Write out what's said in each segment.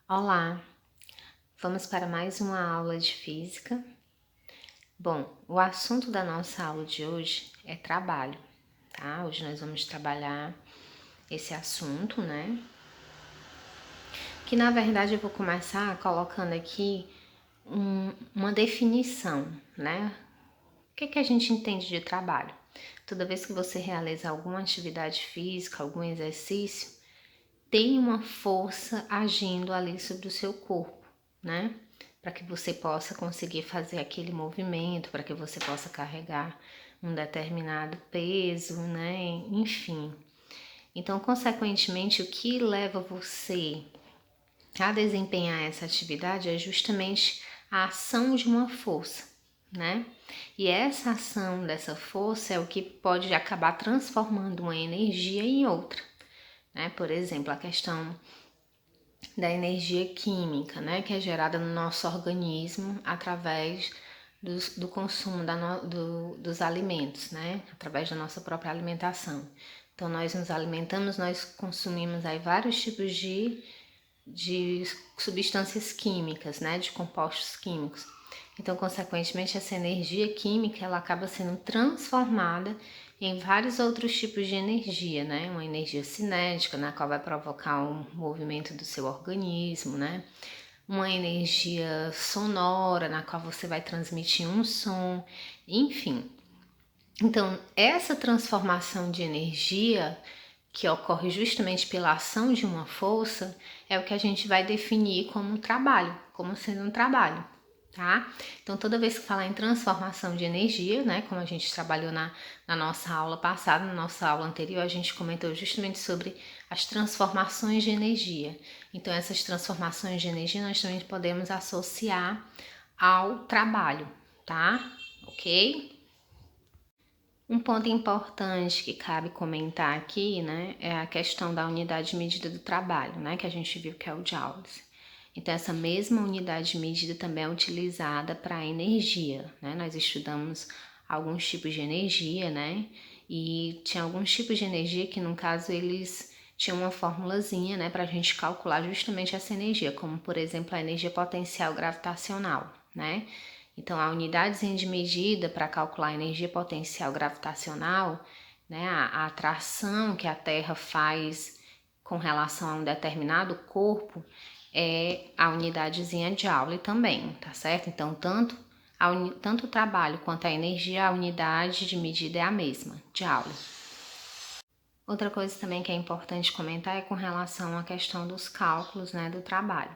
Olá, vamos para mais uma aula de física. Bom, o assunto da nossa aula de hoje é trabalho, tá? Hoje nós vamos trabalhar esse assunto, né? Que na verdade eu vou começar colocando aqui uma definição, né? O que a gente entende de trabalho? Toda vez que você realiza alguma atividade física, algum exercício, tem uma força agindo ali sobre o seu corpo, né? Para que você possa conseguir fazer aquele movimento, para que você possa carregar um determinado peso, né? Enfim. Então, consequentemente, o que leva você a desempenhar essa atividade é justamente a ação de uma força, né? E essa ação dessa força é o que pode acabar transformando uma energia em outra, né? Por exemplo, a questão da energia química, né, que é gerada no nosso organismo através do consumo dos alimentos, né, através da nossa própria alimentação. Então, nós nos alimentamos, nós consumimos aí vários tipos de substâncias químicas, né, de compostos químicos. Então, consequentemente, essa energia química ela acaba sendo transformada em vários outros tipos de energia, né? Uma energia cinética, na qual vai provocar um movimento do seu organismo, né? Uma energia sonora, na qual você vai transmitir um som, enfim. Então, essa transformação de energia que ocorre justamente pela ação de uma força é o que a gente vai definir como trabalho, como sendo um trabalho, tá? Então, toda vez que falar em transformação de energia, né, como a gente trabalhou na nossa aula passada, na nossa aula anterior, a gente comentou justamente sobre as transformações de energia. Então, essas transformações de energia nós também podemos associar ao trabalho, tá? Ok? Um ponto importante que cabe comentar aqui, né, é a questão da unidade de medida do trabalho, né, que a gente viu que é o joules. Então, essa mesma unidade de medida também é utilizada para a energia, né? Nós estudamos alguns tipos de energia, né? E tinha alguns tipos de energia que, no caso, eles tinham uma formulazinha, né, para a gente calcular justamente essa energia, como, por exemplo, a energia potencial gravitacional, né? Então, a unidade de medida para calcular a energia potencial gravitacional, né, a atração que a Terra faz com relação a um determinado corpo, é a unidadezinha de Joule também, tá certo? Então, tanto o trabalho quanto a energia, a unidade de medida é a mesma, Joule. Outra coisa também que é importante comentar é com relação à questão dos cálculos, né, do trabalho.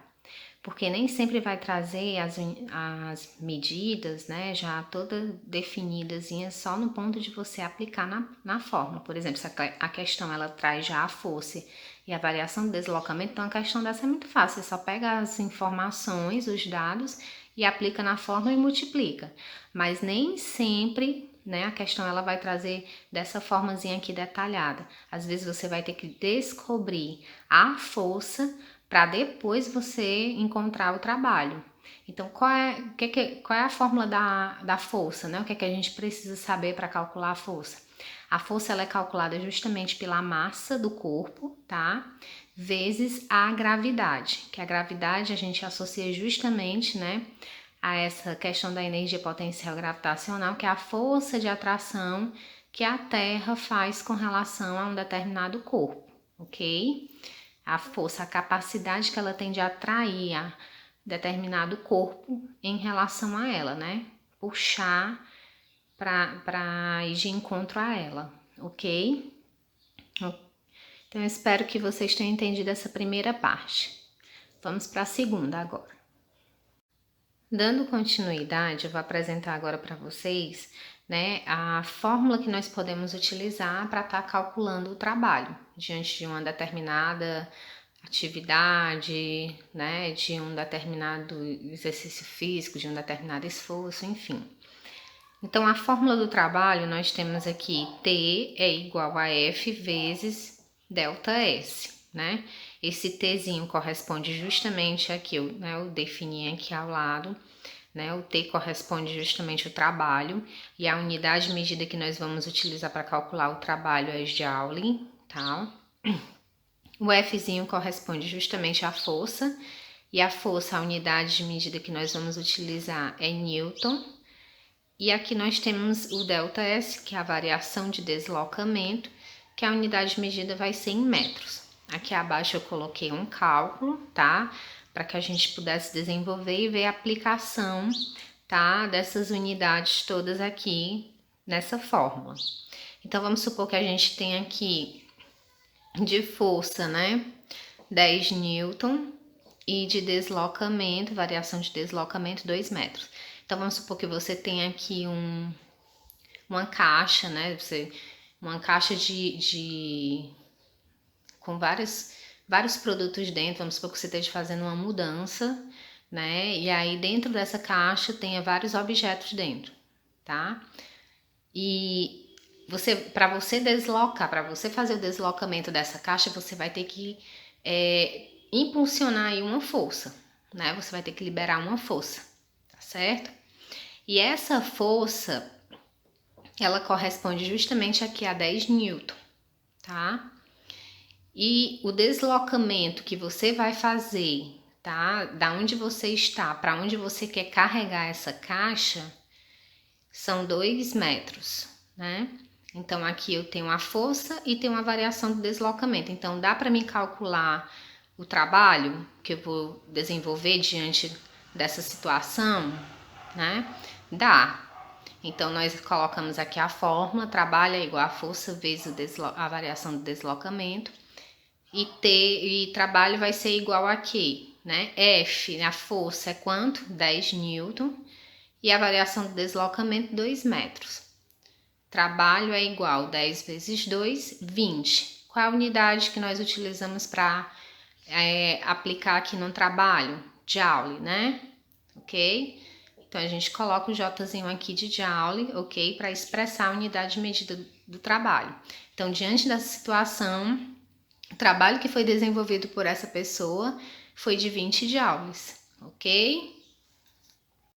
Porque nem sempre vai trazer as medidas, né, já toda definidas só no ponto de você aplicar na fórmula. Por exemplo, se a questão ela traz já a força e a variação do deslocamento, então a questão dessa é muito fácil, você só pega as informações, os dados e aplica na fórmula e multiplica. Mas nem sempre, né, a questão ela vai trazer dessa formazinha aqui detalhada. Às vezes você vai ter que descobrir a força para depois você encontrar o trabalho. Então, qual é a fórmula da força, né? O que é que a gente precisa saber para calcular a força? A força ela é calculada justamente pela massa do corpo, tá? Vezes a gravidade, que a gravidade a gente associa justamente, né, a essa questão da energia potencial gravitacional, que é a força de atração que a Terra faz com relação a um determinado corpo, ok? A força, a capacidade que ela tem de atrair a determinado corpo em relação a ela, né? Puxar para ir de encontro a ela, ok? Então, eu espero que vocês tenham entendido essa primeira parte. Vamos para a segunda agora. Dando continuidade, eu vou apresentar agora para vocês, né, a fórmula que nós podemos utilizar para estar calculando o trabalho diante de uma determinada atividade, né, de um determinado exercício físico, de um determinado esforço, enfim. Então, a fórmula do trabalho, nós temos aqui T é igual a F vezes delta S, né? Esse Tzinho corresponde justamente aqui, né, eu defini aqui ao lado, né? O T corresponde justamente ao trabalho e a unidade de medida que nós vamos utilizar para calcular o trabalho é Joule, tá? O Fzinho corresponde justamente à força E a força, a unidade de medida que nós vamos utilizar é Newton. E aqui nós temos o ΔS, que é a variação de deslocamento, que a unidade de medida vai ser em metros. Aqui abaixo eu coloquei um cálculo, tá? Para que a gente pudesse desenvolver e ver a aplicação, tá? Dessas unidades todas aqui nessa fórmula. Então, vamos supor que a gente tem aqui de força, né? 10 newton e de deslocamento, variação de deslocamento, 2 metros. Então, vamos supor que você tem aqui uma caixa, né? Uma caixa com vários produtos dentro. Vamos supor que você esteja fazendo uma mudança, né? E aí, dentro dessa caixa, tenha vários objetos dentro, tá? E para você deslocar, para você fazer o deslocamento dessa caixa, você vai ter que impulsionar aí uma força, né? Você vai ter que liberar uma força, tá certo? E essa força, ela corresponde justamente aqui a 10 newton, tá? E o deslocamento que você vai fazer, tá? Da onde você está para onde você quer carregar essa caixa, são 2 metros, né? Então, aqui eu tenho a força e tenho a variação do deslocamento. Então, dá para mim calcular o trabalho que eu vou desenvolver diante dessa situação, né? Dá. Então, nós colocamos aqui a fórmula, trabalho é igual a força vezes a variação do deslocamento. E trabalho vai ser igual a quê? Né? F, a força é quanto? 10 newton. E a variação do deslocamento, 2 metros. Trabalho é igual 10 vezes 2, 20. Qual a unidade que nós utilizamos para aplicar aqui no trabalho? Joule, né? Ok? Então, a gente coloca o Jzinho aqui de Joule, ok? Para expressar a unidade de medida do trabalho. Então, diante dessa situação, o trabalho que foi desenvolvido por essa pessoa foi de 20 joules, ok?